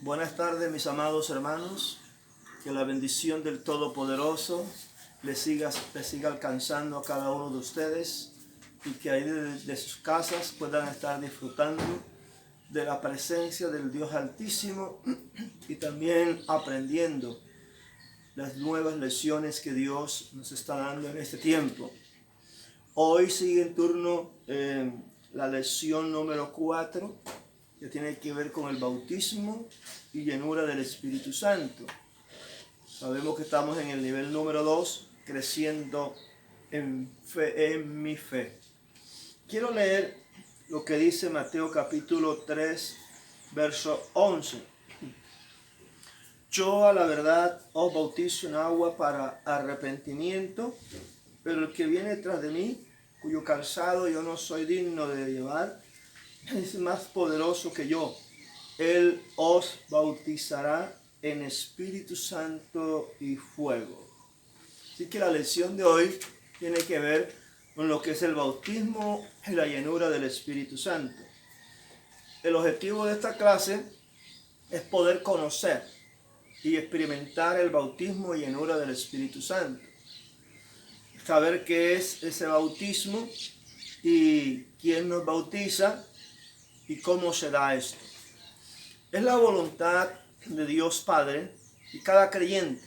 Buenas tardes, mis amados hermanos. Que la bendición del Todopoderoso les siga alcanzando a cada uno de ustedes y que ahí de sus casas puedan estar disfrutando de la presencia del Dios Altísimo y también aprendiendo las nuevas lecciones que Dios nos está dando en este tiempo. Hoy sigue en turno la lección número 4, que tiene que ver con el bautismo y llenura del Espíritu Santo. Sabemos que estamos en el nivel número 2, creciendo en mi fe. Quiero leer lo que dice Mateo capítulo 3, verso 11. Yo a la verdad os bautizo en agua para arrepentimiento, pero el que viene tras de mí, cuyo calzado yo no soy digno de llevar, es más poderoso que yo. Él os bautizará en Espíritu Santo y fuego. Así que la lección de hoy tiene que ver con lo que es el bautismo y la llenura del Espíritu Santo. El objetivo de esta clase es poder conocer y experimentar el bautismo y llenura del Espíritu Santo. Saber qué es ese bautismo y quién nos bautiza y cómo se da esto. Es la voluntad de Dios Padre y cada creyente,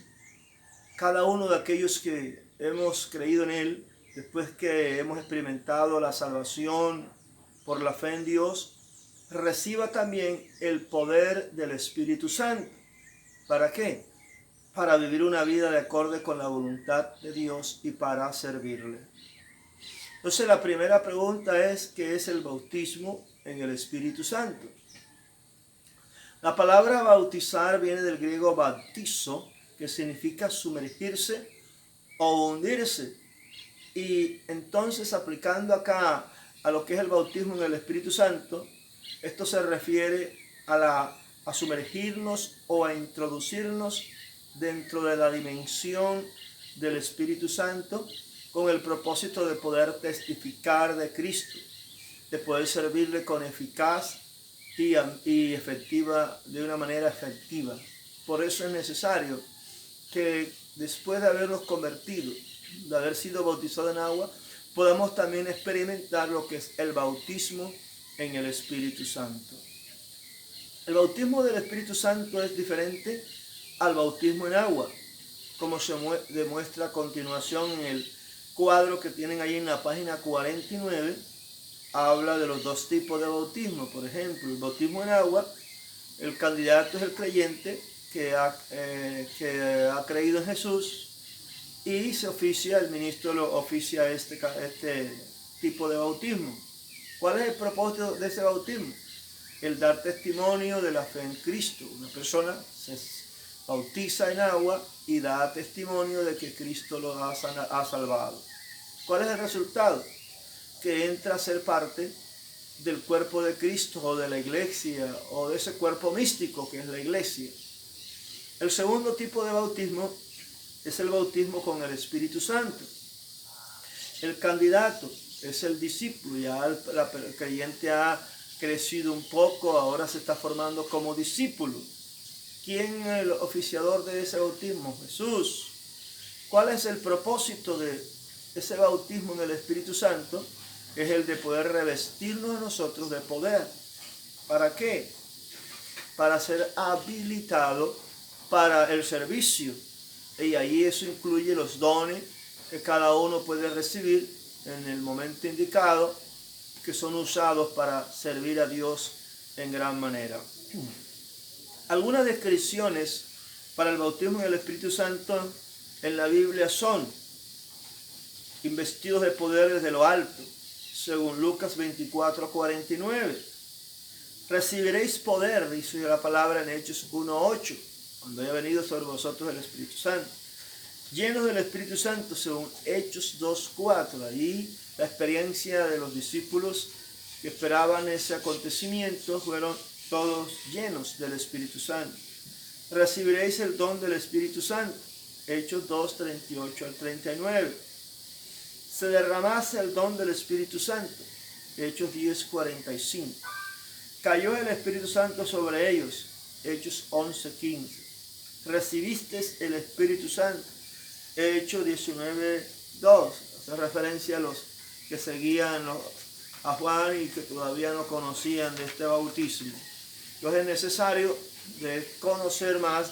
cada uno de aquellos que hemos creído en Él, después que hemos experimentado la salvación por la fe en Dios, reciba también el poder del Espíritu Santo. ¿Para qué? Para vivir una vida de acorde con la voluntad de Dios y para servirle. Entonces la primera pregunta es, ¿qué es el bautismo en el Espíritu Santo? La palabra bautizar viene del griego bautizo, que significa sumergirse o hundirse. Y entonces, aplicando acá a lo que es el bautismo en el Espíritu Santo, esto se refiere a sumergirnos o a introducirnos dentro de la dimensión del Espíritu Santo con el propósito de poder testificar de Cristo, de poder servirle con eficaz y efectiva, de una manera efectiva. Por eso es necesario que después de habernos convertido, de haber sido bautizados en agua, podamos también experimentar lo que es el bautismo en el Espíritu Santo. El bautismo del Espíritu Santo es diferente al bautismo en agua, como se demuestra a continuación en el cuadro que tienen ahí en la página 49. Habla de los dos tipos de bautismo. Por ejemplo, el bautismo en agua, el candidato es el creyente que ha creído en Jesús y se oficia, el ministro lo oficia este tipo de bautismo. ¿Cuál es el propósito de ese bautismo? El dar testimonio de la fe en Cristo. Una persona se bautiza en agua y da testimonio de que Cristo lo ha salvado. ¿Cuál es el resultado? Que entra a ser parte del cuerpo de Cristo o de la iglesia o de ese cuerpo místico que es la iglesia. El segundo tipo de bautismo es el bautismo con el Espíritu Santo. El candidato es el discípulo, ya el creyente ha crecido un poco, ahora se está formando como discípulo. ¿Quién es el oficiador de ese bautismo? Jesús. ¿Cuál es el propósito de ese bautismo en el Espíritu Santo? Es el de poder revestirnos a nosotros de poder. ¿Para qué? Para ser habilitado para el servicio. Y ahí eso incluye los dones que cada uno puede recibir en el momento indicado, que son usados para servir a Dios en gran manera. Algunas descripciones para el bautismo en el Espíritu Santo en la Biblia son investidos de poder desde lo alto, según Lucas 24:49. Recibiréis poder, dice la palabra en Hechos 1:8, cuando haya venido sobre vosotros el Espíritu Santo. Llenos del Espíritu Santo, según Hechos 2:4. Ahí la experiencia de los discípulos que esperaban ese acontecimiento fueron todos llenos del Espíritu Santo. Recibiréis el don del Espíritu Santo. Hechos 2:38 al 39. Se derramase el don del Espíritu Santo. Hechos 10:45. Cayó el Espíritu Santo sobre ellos. Hechos 11:15. Recibiste el Espíritu Santo. Hechos 19:2. Hace referencia a los que seguían a Juan y que todavía no conocían de este bautismo. Entonces es necesario de conocer más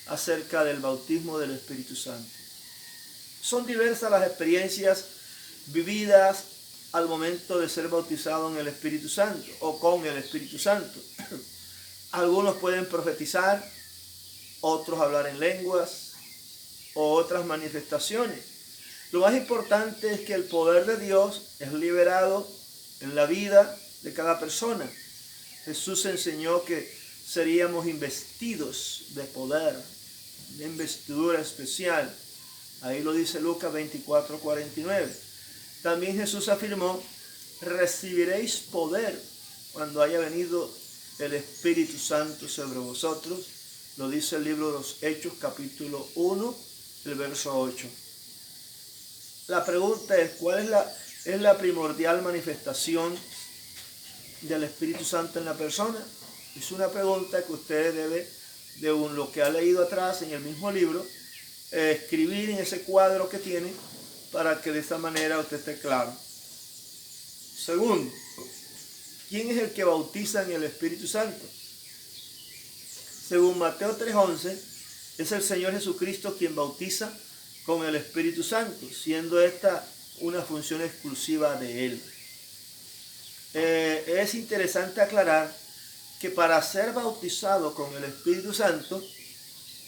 acerca del bautismo del Espíritu Santo. Son diversas las experiencias vividas al momento de ser bautizado en el Espíritu Santo o con el Espíritu Santo. Algunos pueden profetizar, otros hablar en lenguas o otras manifestaciones. Lo más importante es que el poder de Dios es liberado en la vida de cada persona. Jesús enseñó que seríamos investidos de poder, de investidura especial. Ahí lo dice Lucas 24:49. También Jesús afirmó: recibiréis poder cuando haya venido el Espíritu Santo sobre vosotros. Lo dice el libro de los Hechos, capítulo 1, el verso 8. La pregunta es: ¿cuál es la primordial manifestación del Espíritu Santo en la persona? Es una pregunta que usted debe, de lo que ha leído atrás en el mismo libro, escribir en ese cuadro que tiene, para que de esa manera usted esté claro. Segundo, ¿quién es el que bautiza en el Espíritu Santo? Según Mateo 3:11, es el Señor Jesucristo quien bautiza con el Espíritu Santo, siendo esta una función exclusiva de Él. Es interesante aclarar que para ser bautizado con el Espíritu Santo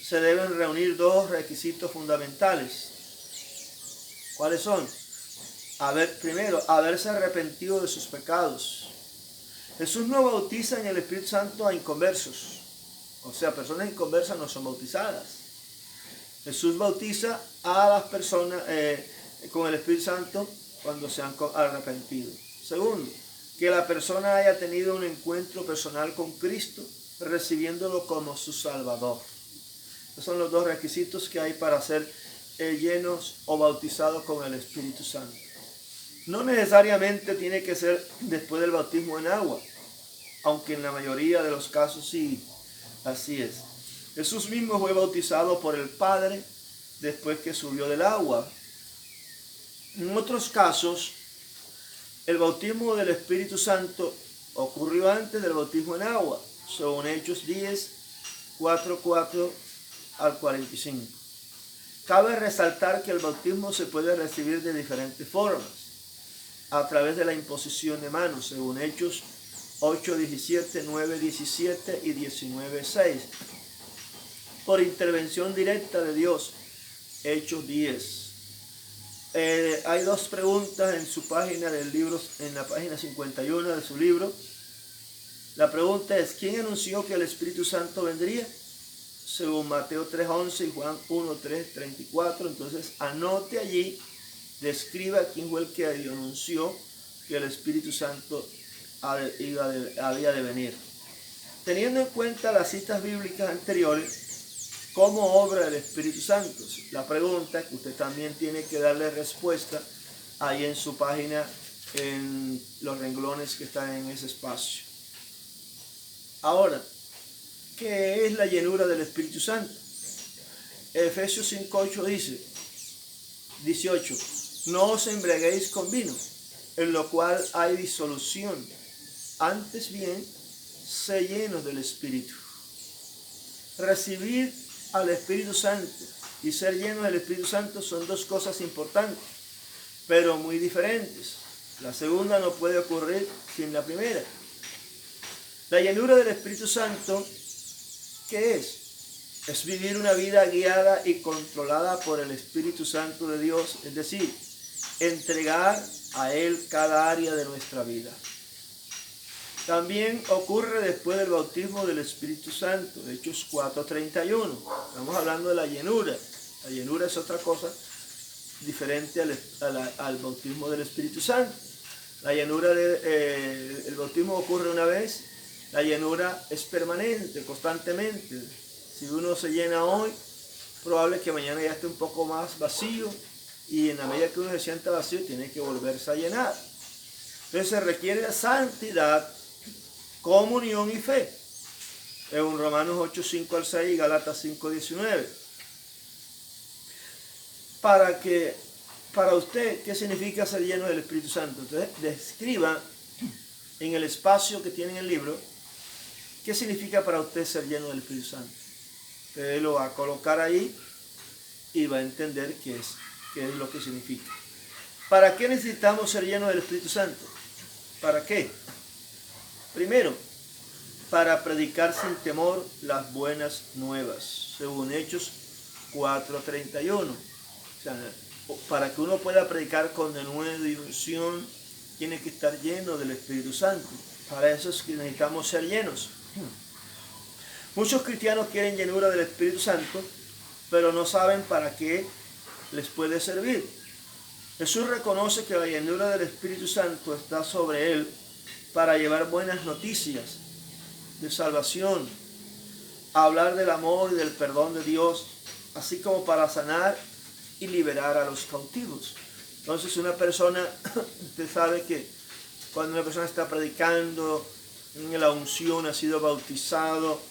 se deben reunir dos requisitos fundamentales. ¿Cuáles son? Primero, haberse arrepentido de sus pecados. Jesús no bautiza en el Espíritu Santo a inconversos. O sea, personas inconversas no son bautizadas. Jesús bautiza a las personas con el Espíritu Santo cuando se han arrepentido. Segundo, que la persona haya tenido un encuentro personal con Cristo, recibiéndolo como su Salvador. Esos son los dos requisitos que hay para ser llenos o bautizados con el Espíritu Santo. No necesariamente tiene que ser después del bautismo en agua, aunque en la mayoría de los casos sí, así es. Jesús mismo fue bautizado por el Padre después que subió del agua. En otros casos, el bautismo del Espíritu Santo ocurrió antes del bautismo en agua, según Hechos 10, 4 al 45. Cabe resaltar que el bautismo se puede recibir de diferentes formas, a través de la imposición de manos, según Hechos 8:17, 9:17 y 19:6. Por intervención directa de Dios, Hechos 10. Hay dos preguntas en su página del libro, en la página 51 de su libro. La pregunta es: ¿quién anunció que el Espíritu Santo vendría? Según Mateo 3:11 y Juan 1:3-34. Entonces anote allí, describa quién fue el que anunció que el Espíritu Santo había de venir. Teniendo en cuenta las citas bíblicas anteriores, ¿cómo obra el Espíritu Santo? La pregunta que usted también tiene que darle respuesta ahí en su página, en los renglones que están en ese espacio. Ahora, ¿qué es la llenura del Espíritu Santo? Efesios 5:8 dice, 18, no os embriaguéis con vino, en lo cual hay disolución, antes bien, sé llenos del Espíritu. Recibir al Espíritu Santo y ser llenos del Espíritu Santo son dos cosas importantes, pero muy diferentes. La segunda no puede ocurrir sin la primera. La llenura del Espíritu Santo, ¿qué es? Es vivir una vida guiada y controlada por el Espíritu Santo de Dios, es decir, entregar a Él cada área de nuestra vida. También ocurre después del bautismo del Espíritu Santo, Hechos 4:31. Estamos hablando de la llenura. La llenura es otra cosa diferente al bautismo del Espíritu Santo. La llenura el bautismo ocurre una vez, la llenura es permanente, constantemente. Si uno se llena hoy, probable que mañana ya esté un poco más vacío, y en la medida que uno se sienta vacío, tiene que volverse a llenar. Entonces se requiere santidad, comunión y fe. según Romanos 8, 5 al 6 y Gálatas 5, 19. Para usted, ¿qué significa ser lleno del Espíritu Santo? Entonces, describa en el espacio que tiene en el libro, ¿qué significa para usted ser lleno del Espíritu Santo? Usted lo va a colocar ahí y va a entender qué es lo que significa. ¿Para qué necesitamos ser llenos del Espíritu Santo? ¿Para qué? Primero, para predicar sin temor las buenas nuevas, según Hechos 4:31. O sea, para que uno pueda predicar con denuedo y unción, tiene que estar lleno del Espíritu Santo. Para eso es que necesitamos ser llenos. Muchos cristianos quieren llenura del Espíritu Santo, pero no saben para qué les puede servir. Jesús reconoce que la llenura del Espíritu Santo está sobre él para llevar buenas noticias de salvación, hablar del amor y del perdón de Dios, así como para sanar y liberar a los cautivos. Entonces una persona, usted sabe que cuando una persona está predicando, en la unción, ha sido bautizado,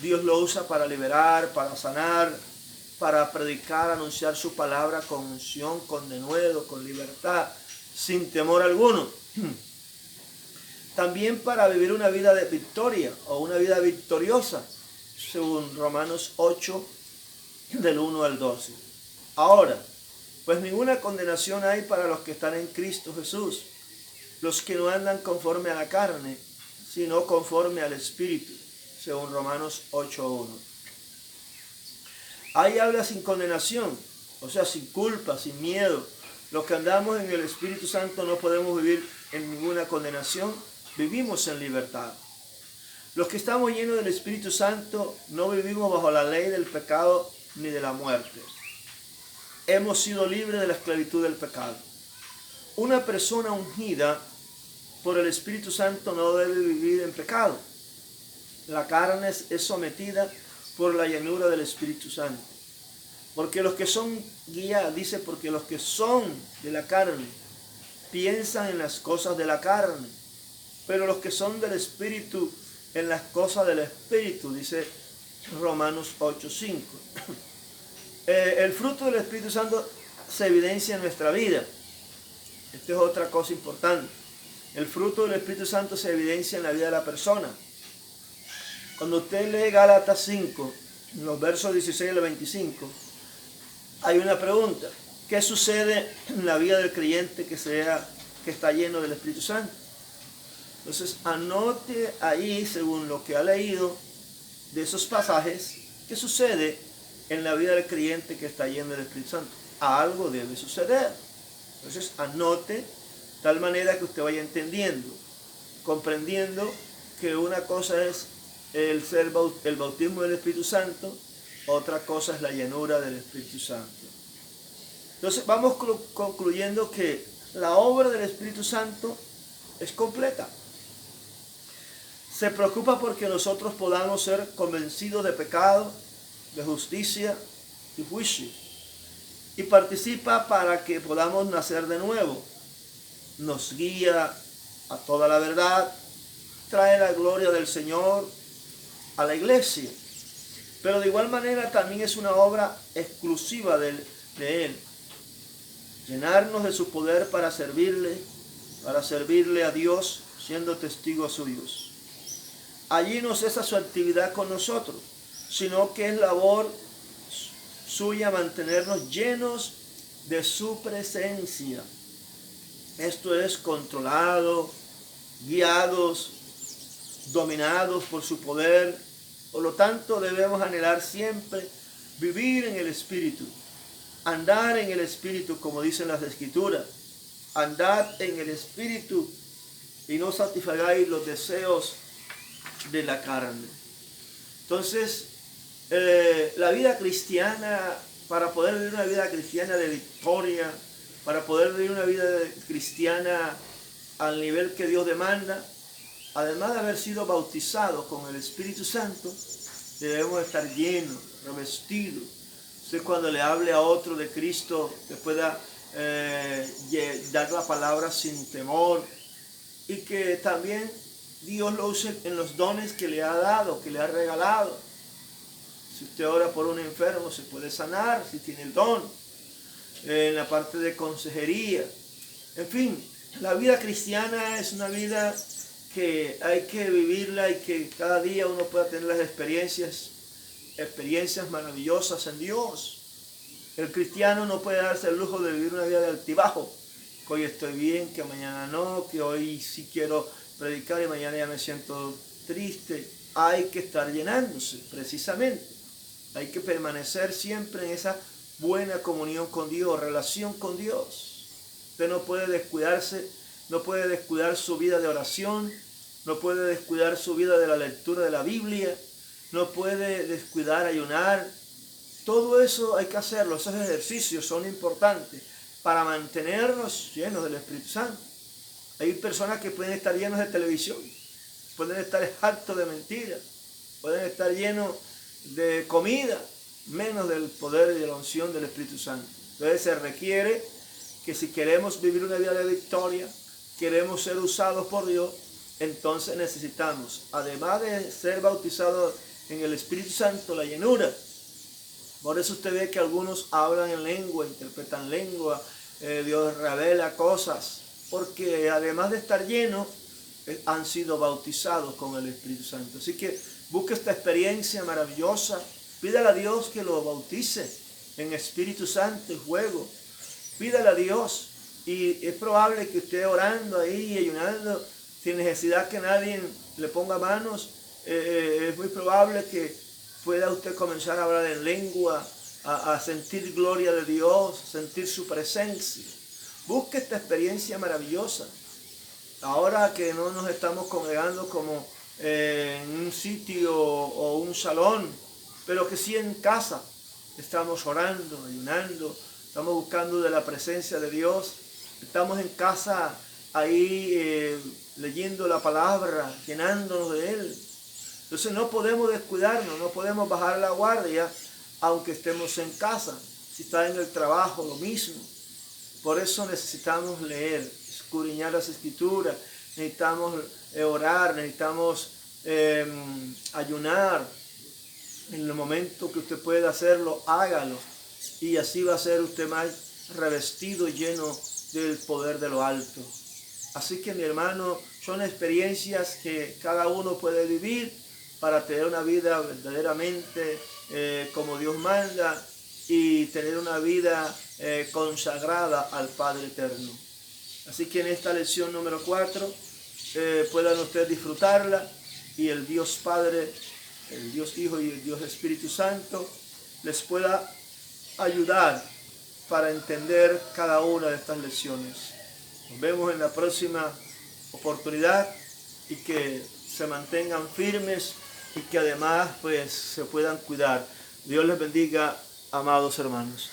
Dios lo usa para liberar, para sanar, para predicar, anunciar su palabra con unción, con denuedo, con libertad, sin temor alguno. También para vivir una vida de victoria o una vida victoriosa, según Romanos 8, del 1 al 12. Ahora, pues ninguna condenación hay para los que están en Cristo Jesús, los que no andan conforme a la carne, sino conforme al Espíritu, según Romanos 8:1. Ahí habla sin condenación, o sea, sin culpa, sin miedo. Los que andamos en el Espíritu Santo no podemos vivir en ninguna condenación, vivimos en libertad. Los que estamos llenos del Espíritu Santo no vivimos bajo la ley del pecado ni de la muerte. Hemos sido libres de la esclavitud del pecado. Una persona ungida por el Espíritu Santo no debe vivir en pecado. La carne es sometida por la llenura del Espíritu Santo. Porque los que son guiados, dice, porque los que son de la carne piensan en las cosas de la carne, pero los que son del Espíritu en las cosas del Espíritu, dice Romanos 8:5. El fruto del Espíritu Santo se evidencia en nuestra vida. Esta es otra cosa importante. El fruto del Espíritu Santo se evidencia en la vida de la persona. Cuando usted lee Gálatas 5, en los versos 16 al 25, hay una pregunta. ¿Qué sucede en la vida del creyente que está lleno del Espíritu Santo? Entonces, anote ahí, según lo que ha leído de esos pasajes, ¿qué sucede en la vida del creyente que está lleno del Espíritu Santo? Algo debe suceder. Entonces, anote tal manera que usted vaya entendiendo, comprendiendo que una cosa es el bautismo del Espíritu Santo, otra cosa es la llenura del Espíritu Santo. Entonces vamos concluyendo que la obra del Espíritu Santo es completa. Se preocupa porque nosotros podamos ser convencidos de pecado, de justicia y juicio. Y participa para que podamos nacer de nuevo. Nos guía a toda la verdad, trae la gloria del Señor a la iglesia. Pero de igual manera también es una obra exclusiva de Él. Llenarnos de su poder para servirle a Dios, siendo testigos suyos. Allí no cesa su actividad con nosotros, sino que es labor suya mantenernos llenos de su presencia. Esto es controlado, guiados, dominados por su poder. Por lo tanto, debemos anhelar siempre vivir en el Espíritu, andar en el Espíritu, como dicen las Escrituras. Andad en el Espíritu y no satisfagáis los deseos de la carne. Entonces, la vida cristiana, para poder vivir una vida cristiana de victoria, para poder vivir una vida cristiana al nivel que Dios demanda, además de haber sido bautizados con el Espíritu Santo, debemos estar llenos, revestidos. Usted cuando le hable a otro de Cristo, que pueda dar la palabra sin temor, y que también Dios lo use en los dones que le ha dado, que le ha regalado. Si usted ora por un enfermo, se puede sanar si tiene el don. En la parte de consejería. En fin, la vida cristiana es una vida que hay que vivirla y que cada día uno pueda tener las experiencias maravillosas en Dios. El cristiano no puede darse el lujo de vivir una vida de altibajo, que hoy estoy bien, que mañana no, que hoy sí quiero predicar y mañana ya me siento triste. Hay que estar llenándose, precisamente. Hay que permanecer siempre en esa buena comunión con Dios, relación con Dios. Usted no puede descuidarse, no puede descuidar su vida de oración, no puede descuidar su vida de la lectura de la Biblia, no puede descuidar ayunar. Todo eso hay que hacerlo, esos ejercicios son importantes para mantenernos llenos del Espíritu Santo. Hay personas que pueden estar llenos de televisión, pueden estar hartos de mentiras, pueden estar llenos de comida, menos del poder y de la unción del Espíritu Santo. Entonces se requiere que si queremos vivir una vida de victoria, queremos ser usados por Dios, entonces necesitamos, además de ser bautizados en el Espíritu Santo, la llenura. Por eso usted ve que algunos hablan en lengua, interpretan lengua, Dios revela cosas, porque además de estar llenos, han sido bautizados con el Espíritu Santo. Así que busque esta experiencia maravillosa, pídale a Dios que lo bautice en Espíritu Santo y fuego. Pídale a Dios, y es probable que usted orando ahí, ayunando, sin necesidad que nadie le ponga manos, es muy probable que pueda usted comenzar a hablar en lengua, a sentir gloria de Dios, sentir su presencia. Busque esta experiencia maravillosa. Ahora que no nos estamos congregando como en un sitio o un salón, pero que sí en casa estamos orando, ayunando, estamos buscando de la presencia de Dios, estamos en casa ahí leyendo la palabra, llenándonos de Él. Entonces no podemos descuidarnos, no podemos bajar la guardia, aunque estemos en casa. Si está en el trabajo, lo mismo. Por eso necesitamos leer, escudriñar las Escrituras, necesitamos orar, necesitamos ayunar. En el momento que usted pueda hacerlo, hágalo. Y así va a ser usted más revestido y lleno del poder de lo alto. Así que, mi hermano, son experiencias que cada uno puede vivir para tener una vida verdaderamente como Dios manda y tener una vida consagrada al Padre Eterno. Así que en esta lección número 4 puedan ustedes disfrutarla y el Dios Padre, el Dios Hijo y el Dios Espíritu Santo les pueda ayudar para entender cada una de estas lecciones. Nos vemos en la próxima oportunidad y que se mantengan firmes y que además pues se puedan cuidar. Dios les bendiga, amados hermanos.